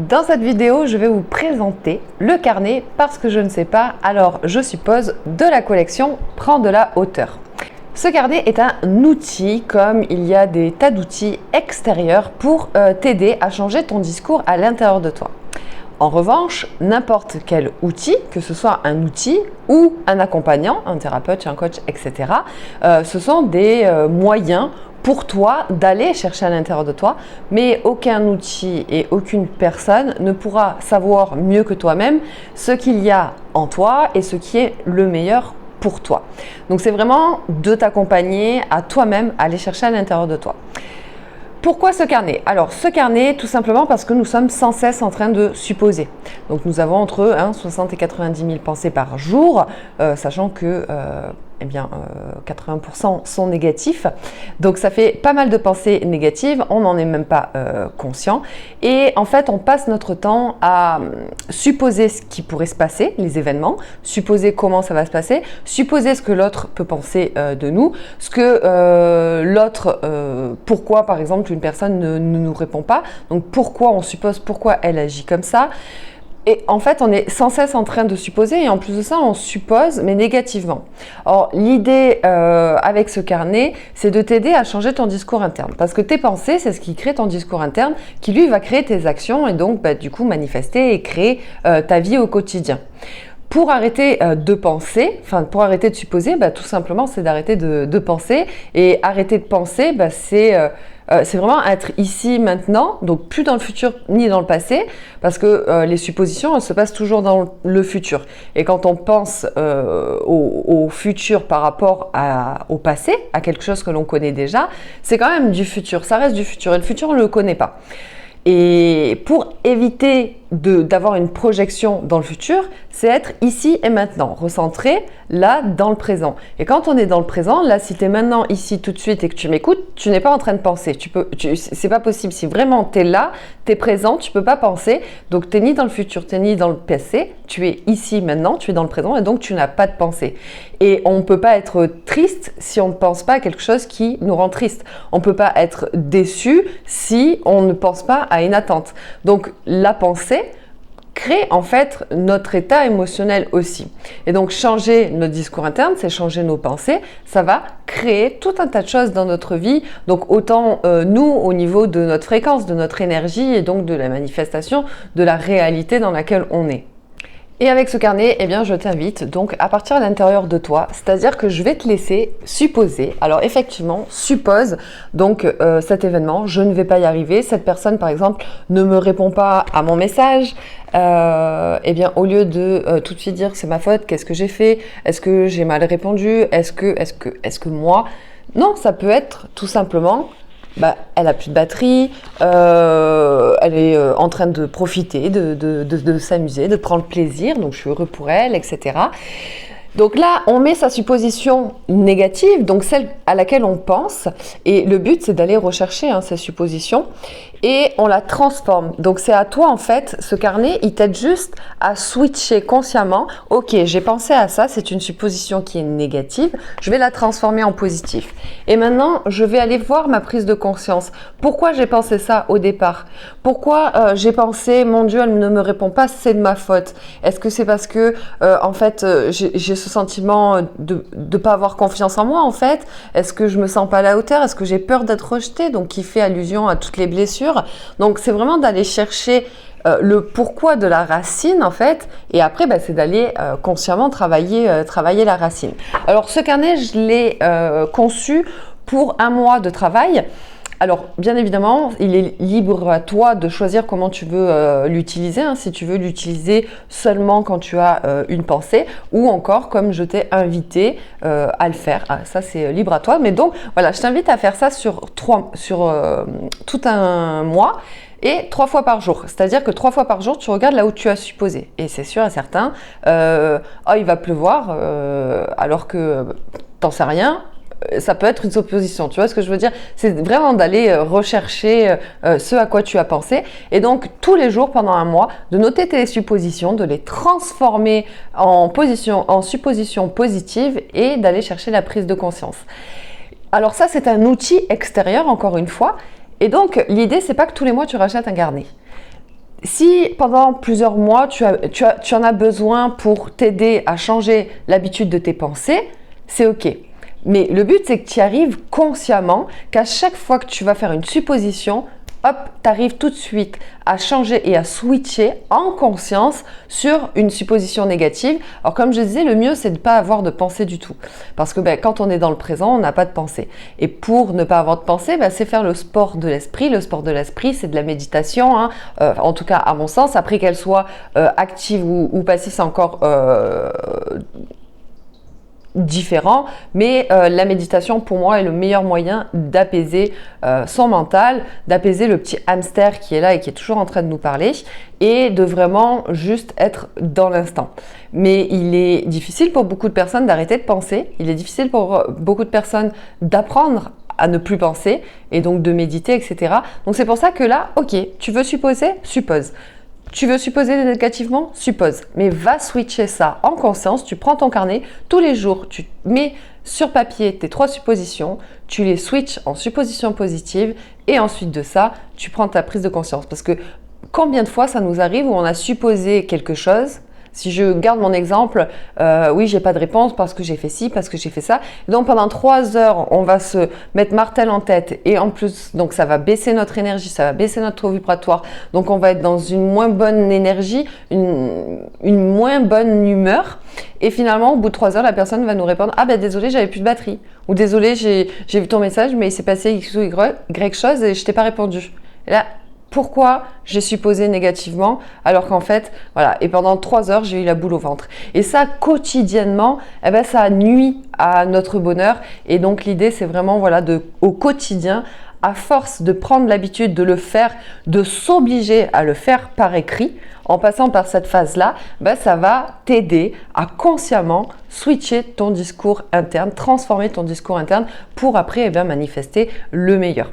Dans cette vidéo, je vais vous présenter le carnet parce que je ne sais pas, alors je suppose, de la collection Prends de la hauteur. Ce carnet est un outil comme il y a des tas d'outils extérieurs pour t'aider à changer ton discours à l'intérieur de toi. En revanche, n'importe quel outil, que ce soit un outil ou un accompagnant, un thérapeute, un coach, etc., ce sont des moyens pour toi d'aller chercher à l'intérieur de toi, mais aucun outil et aucune personne ne pourra savoir mieux que toi-même ce qu'il y a en toi et ce qui est le meilleur pour toi. Donc c'est vraiment de t'accompagner à toi-même aller chercher à l'intérieur de toi. Pourquoi ce carnet? Alors ce carnet, tout simplement parce que nous sommes sans cesse en train de supposer. Donc nous avons entre 60 et 90 000 pensées par jour, sachant que 80% sont négatifs. Donc ça fait pas mal de pensées négatives, on n'en est même pas conscient. Et en fait, on passe notre temps à supposer ce qui pourrait se passer, les événements, supposer comment ça va se passer, supposer ce que l'autre peut penser de nous, ce que l'autre, pourquoi par exemple une personne ne nous répond pas, donc pourquoi on suppose, pourquoi elle agit comme ça. Et en fait, on est sans cesse en train de supposer et en plus de ça, on suppose, mais négativement. Or, l'idée avec ce carnet, c'est de t'aider à changer ton discours interne. Parce que tes pensées, c'est ce qui crée ton discours interne, qui lui va créer tes actions et donc du coup manifester et créer ta vie au quotidien. Pour arrêter de penser, pour arrêter de supposer, tout simplement, c'est d'arrêter de penser. Et arrêter de penser, c'est vraiment être ici, maintenant, donc plus dans le futur ni dans le passé, parce que les suppositions, elles se passent toujours dans le futur. Et quand on pense au futur par rapport au passé, à quelque chose que l'on connaît déjà, c'est quand même du futur, ça reste du futur. Et le futur, on ne le connaît pas. Et pour éviter d'avoir une projection dans le futur, c'est être ici et maintenant, recentré là dans le présent. Et quand on est dans le présent, là si tu es maintenant ici tout de suite et que tu m'écoutes, tu n'es pas en train de penser. C'est pas possible. Si vraiment tu es là, tu es présent, tu peux pas penser. Donc tu n'es ni dans le futur, tu n'es ni dans le passé, tu es ici maintenant, tu es dans le présent et donc tu n'as pas de pensée. Et on ne peut pas être triste si on ne pense pas à quelque chose qui nous rend triste. On ne peut pas être déçu si on ne pense pas à une attente. Donc la pensée crée en fait notre état émotionnel aussi. Et donc changer notre discours interne, c'est changer nos pensées, ça va créer tout un tas de choses dans notre vie. Donc autant nous au niveau de notre fréquence, de notre énergie et donc de la manifestation de la réalité dans laquelle on est. Et avec ce carnet, je t'invite donc à partir à l'intérieur de toi, c'est-à-dire que je vais te laisser supposer. Alors effectivement, suppose donc cet événement, je ne vais pas y arriver. Cette personne, par exemple, ne me répond pas à mon message. Au lieu de tout de suite dire que c'est ma faute, qu'est-ce que j'ai fait? Est-ce que j'ai mal répondu? Est-ce que moi? Non, ça peut être tout simplement. Elle a plus de batterie, elle est en train de profiter, de s'amuser, de prendre plaisir, donc je suis heureux pour elle, etc. Donc là, on met sa supposition négative, donc celle à laquelle on pense, et le but c'est d'aller rechercher ces suppositions et on la transforme. Donc c'est à toi en fait, ce carnet, il t'aide juste à switcher consciemment. Ok, j'ai pensé à ça, c'est une supposition qui est négative, je vais la transformer en positif. Et maintenant, je vais aller voir ma prise de conscience. Pourquoi j'ai pensé ça au départ? Pourquoi j'ai pensé, mon Dieu, elle ne me répond pas, c'est de ma faute? Est-ce que c'est parce que j'ai ce sentiment de ne pas avoir confiance en moi en fait? Est-ce que je me sens pas à la hauteur? Est-ce que j'ai peur d'être rejetée? Donc qui fait allusion à toutes les blessures. Donc c'est vraiment d'aller chercher le pourquoi de la racine en fait, et après c'est d'aller consciemment travailler la racine. Alors ce carnet, je l'ai conçu pour 1 mois de travail. Alors, bien évidemment, il est libre à toi de choisir comment tu veux l'utiliser, si tu veux l'utiliser seulement quand tu as une pensée ou encore comme je t'ai invité à le faire. Ça, c'est libre à toi. Mais donc, voilà, je t'invite à faire ça sur tout un mois et 3 fois par jour. C'est-à-dire que 3 fois par jour, tu regardes là où tu as supposé. Et c'est sûr et certain, il va pleuvoir alors que t'en sais rien. Ça peut être une supposition, tu vois ce que je veux dire? C'est vraiment d'aller rechercher ce à quoi tu as pensé et donc tous les jours pendant 1 mois, de noter tes suppositions, de les transformer en suppositions positives et d'aller chercher la prise de conscience. Alors ça, c'est un outil extérieur, encore une fois, et donc l'idée, c'est pas que tous les mois tu rachètes un carnet. Si pendant plusieurs mois, tu en as besoin pour t'aider à changer l'habitude de tes pensées, c'est OK. Mais le but, c'est que tu y arrives consciemment, qu'à chaque fois que tu vas faire une supposition, hop, tu arrives tout de suite à changer et à switcher en conscience sur une supposition négative. Alors comme je disais, le mieux, c'est de ne pas avoir de pensée du tout. Parce que quand on est dans le présent, on n'a pas de pensée. Et pour ne pas avoir de pensée, c'est faire le sport de l'esprit. Le sport de l'esprit, c'est de la méditation, hein. En tout cas, à mon sens, après qu'elle soit active ou passive, c'est encore différent, mais la méditation pour moi est le meilleur moyen d'apaiser son mental, d'apaiser le petit hamster qui est là et qui est toujours en train de nous parler et de vraiment juste être dans l'instant. Mais il est difficile pour beaucoup de personnes d'arrêter de penser, il est difficile pour beaucoup de personnes d'apprendre à ne plus penser et donc de méditer, etc. Donc c'est pour ça que là, ok, tu veux supposer? Suppose. Tu veux supposer négativement? Suppose. Mais va switcher ça en conscience. Tu prends ton carnet tous les jours, tu mets sur papier tes 3 suppositions, tu les switches en suppositions positives et ensuite de ça, tu prends ta prise de conscience. Parce que combien de fois ça nous arrive où on a supposé quelque chose? Si je garde mon exemple, oui, j'ai pas de réponse parce que j'ai fait ci, parce que j'ai fait ça. Donc pendant 3 heures, on va se mettre martel en tête et en plus, donc ça va baisser notre énergie, ça va baisser notre taux vibratoire. Donc on va être dans une moins bonne énergie, une moins bonne humeur. Et finalement, au bout de 3 heures, la personne va nous répondre: ah désolé, j'avais plus de batterie. Ou désolé, j'ai vu ton message, mais il s'est passé X ou Y chose et je t'ai pas répondu. Et là, pourquoi j'ai supposé négativement alors qu'en fait, voilà, et pendant 3 heures, j'ai eu la boule au ventre. Et ça, quotidiennement, ça nuit à notre bonheur. Et donc, l'idée, c'est vraiment, voilà, au quotidien, à force de prendre l'habitude de le faire, de s'obliger à le faire par écrit, en passant par cette phase-là, ça va t'aider à consciemment switcher ton discours interne, transformer ton discours interne pour après manifester le meilleur.